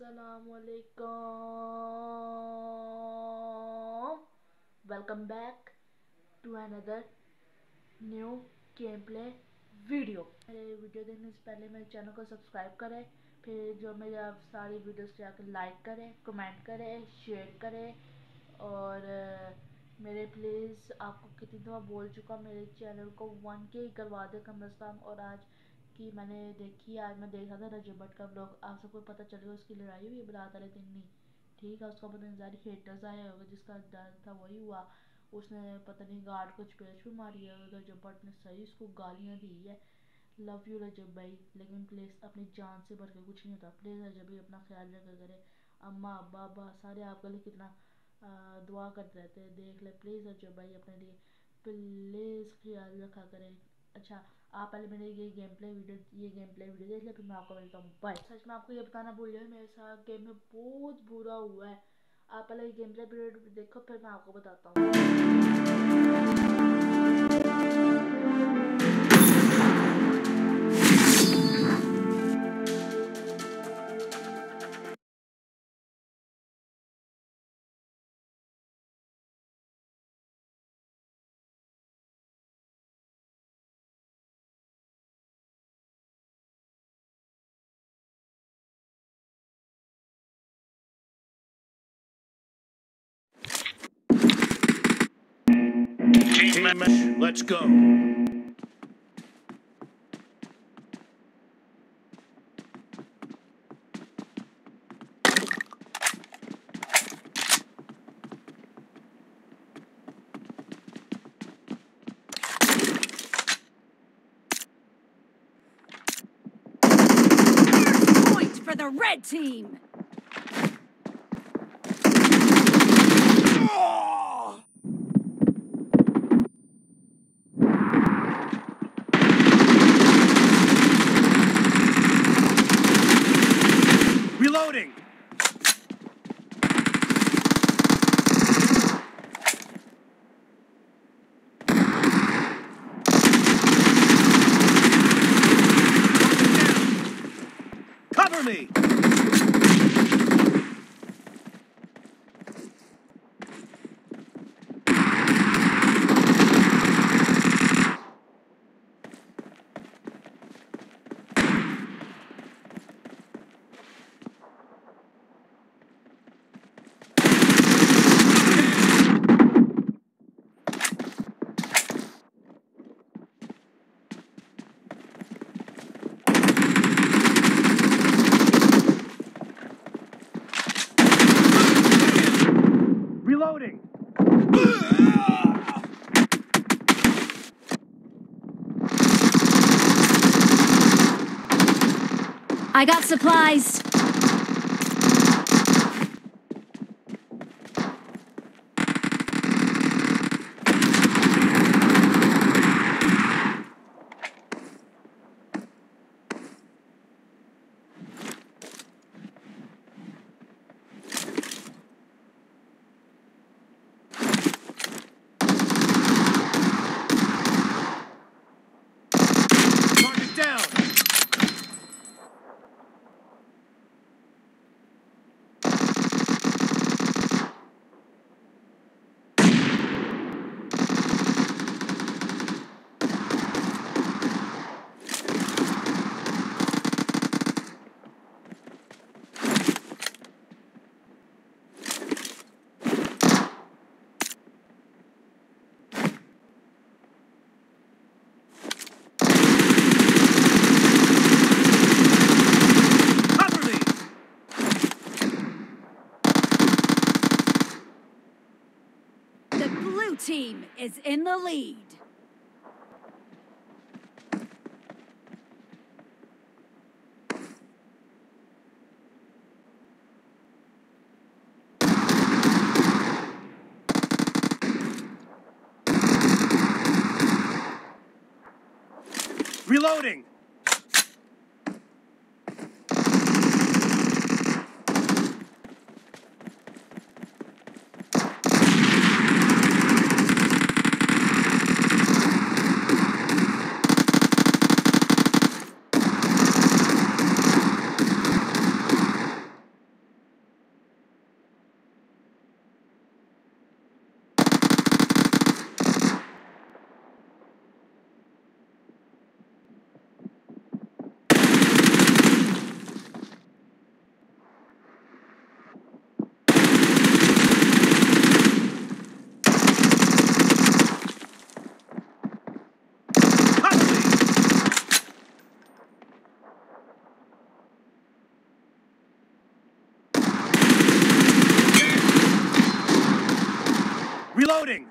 Assalamualaikum. Welcome back to another new game play video. मेरे video देखने से पहले मेरे चैनल को सब्सक्राइब करें, फिर जो मेरे आप सारी वीडियोस जाकर लाइक करें, कमेंट करें, शेयर करें और मेरे प्लीज़ आपको कितनी दफ़ा बोल चुका मेरे चैनल को 1K करवा दे कम अज़ कम। और आज की मैंने देखी, आज मैं देख रहा था रजब भट्ट का ब्लॉग। आप सबको पता चल गया उसकी लड़ाई हुई बारात वाले दिन नहीं, ठीक है। उसका पता नहीं ज़्यादा हेटर्स आए होगा, जिसका डर था वही हुआ। उसने पता नहीं गार्ड को चपेट भी मारी है। रजब भट्ट ने सही उसको गालियाँ दी है। लव यू रजब भाई, लेकिन प्लीज़ अपनी जान से बढ़ के कुछ नहीं होता। प्लीज़ रजब भाई अपना ख्याल रखा करे। अम्मा अब्बा अब्बा सारे आपके लिए कितना दुआ करते रहते हैं, देख ले प्लीज़ रजब भाई, अपने लिए प्लीज़ ख्याल रखा करें। अच्छा, आप पहले मेरे ये गेम प्ले वीडियो देख ले, फिर मैं आपको मिलता हूँ। बाय। सच में आपको ये बताना भूल गया, मेरे साथ गेम में बहुत बुरा हुआ है। आप पहले गेम प्ले वीडियो देखो, फिर मैं आपको बताता हूँ। Team match, let's go. Point for the red team. Reloading. Cover me. Reloading. I got supplies. Target down. Cover me. The blue team is in the lead. Reloading. Reloading!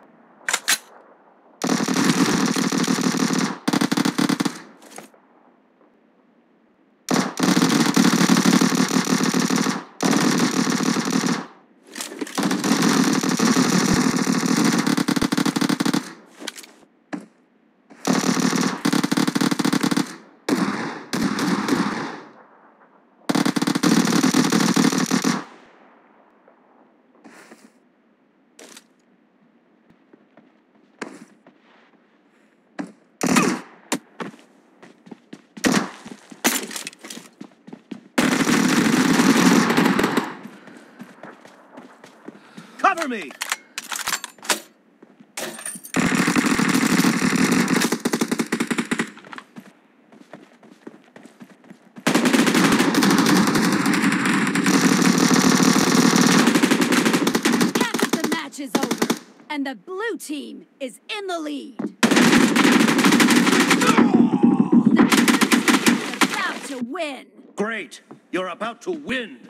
Cover me! Half of the match is over, and the blue team is in the lead. The blue team is about to win. Great! You're about to win!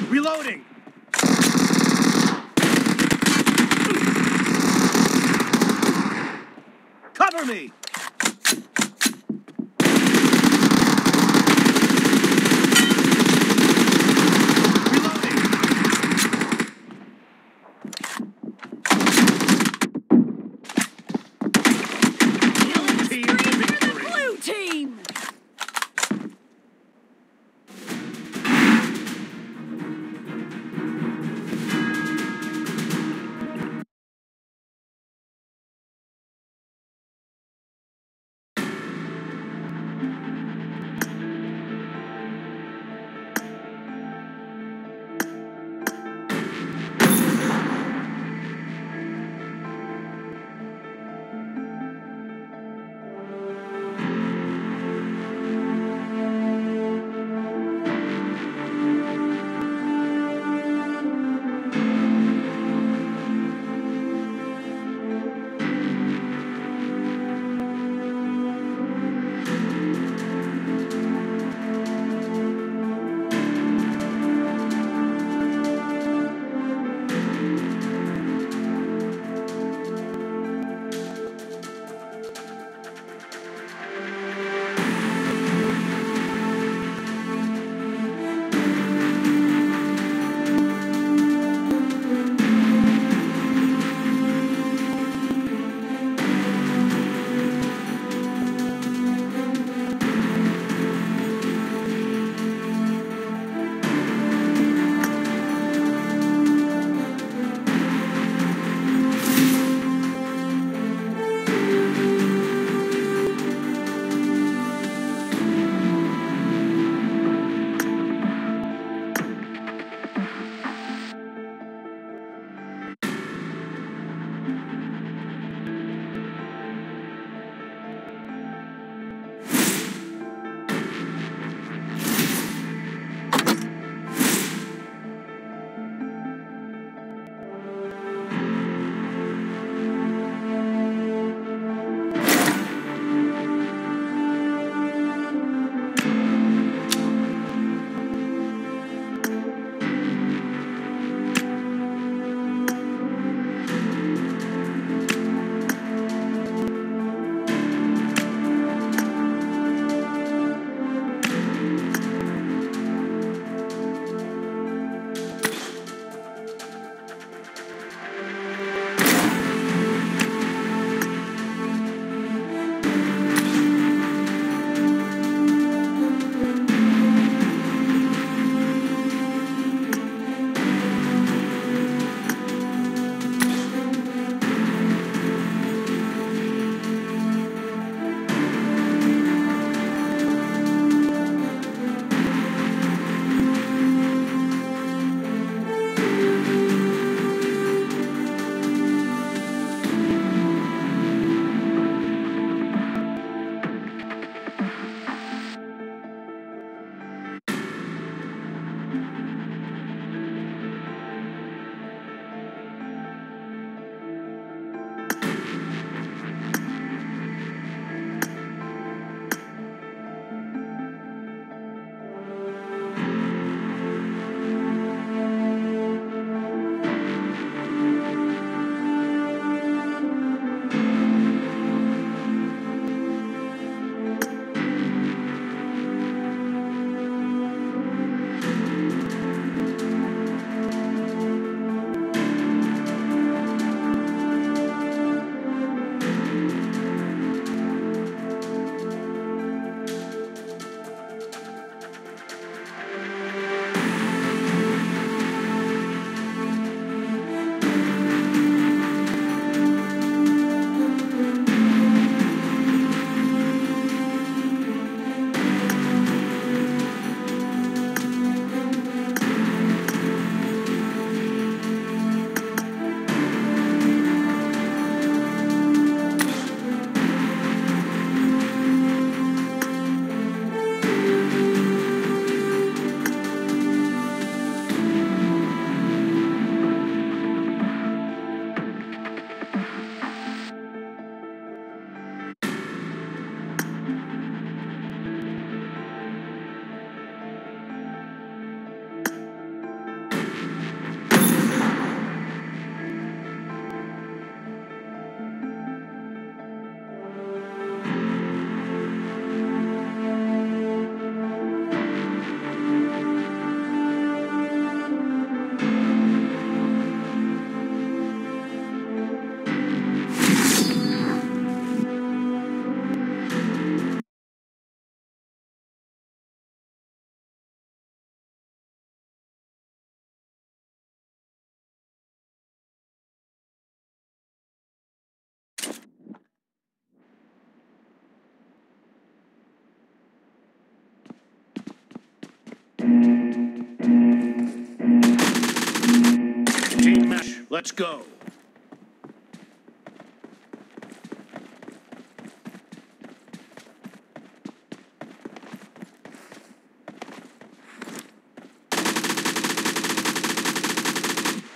Reloading! Cover me! Team match. Let's go.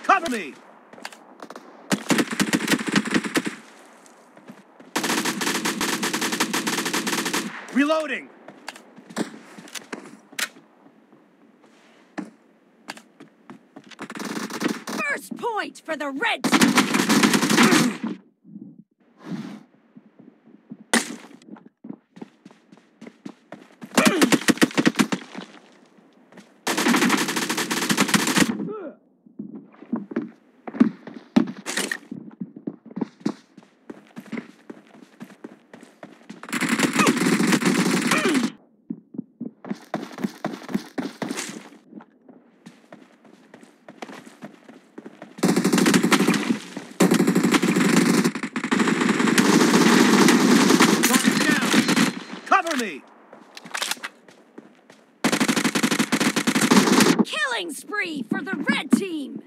Cover me. Reloading. First point for the red team. Target down. Cover me. Killing spree for the red team.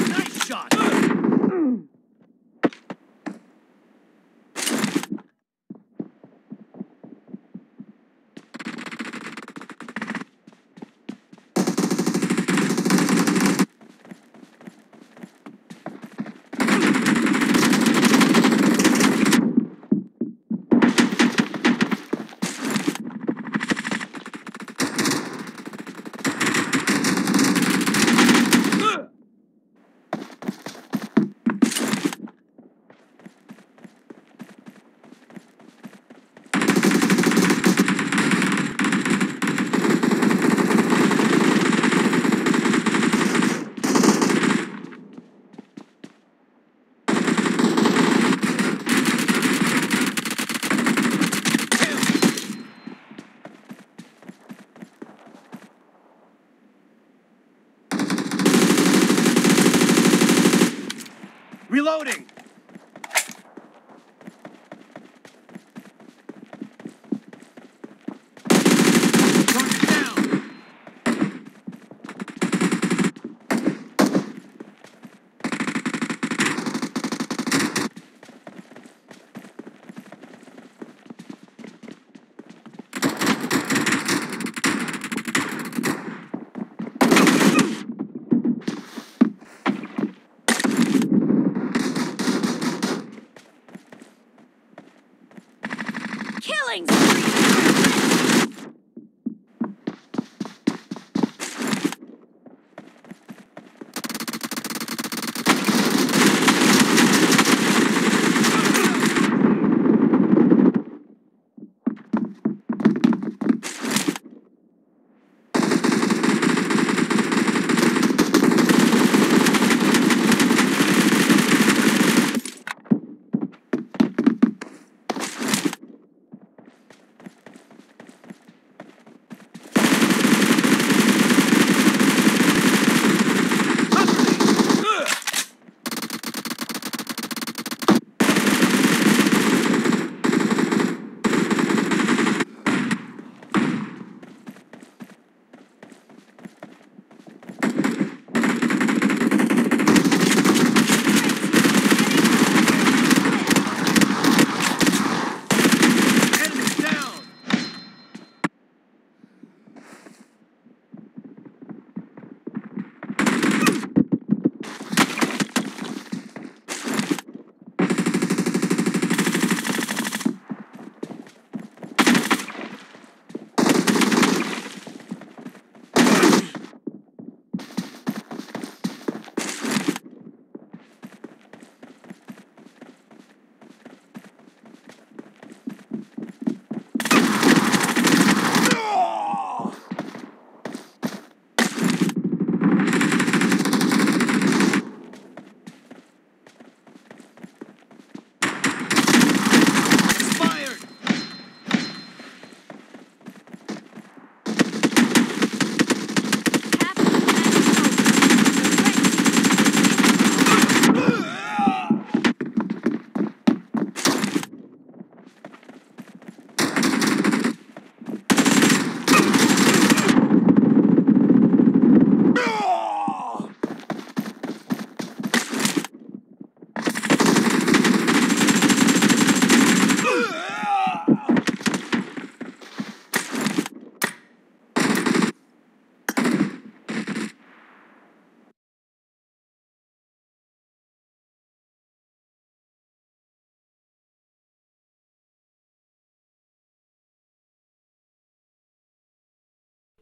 Nice shot. Reloading. Target down. Killing spree.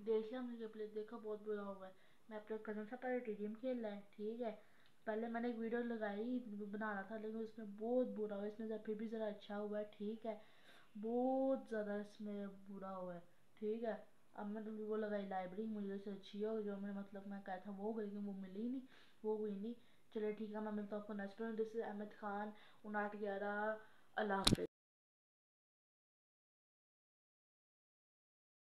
देख लिया, हमने play देखा, बहुत बुरा हुआ है। मैं अपने कज़न से पहले टीडीएम खेल रहा है, ठीक है। पहले मैंने एक वीडियो लगाई बनाना था, लेकिन उसमें बहुत बुरा हुआ। इसमें फिर भी ज़रा अच्छा हुआ है, ठीक है। बहुत ज़्यादा इसमें बुरा हुआ है, ठीक है। अब मैंने वो लगाई लाइब्रेरी, मुझे से अच्छी हो जो मैं मतलब मैं कहा था वो, लेकिन वो मिली नहीं, वो हुई नहीं। चलो ठीक है, मैं मिलता हूँ आपको next video. This is Ahmed Khan 5911। Allah हाफिज़।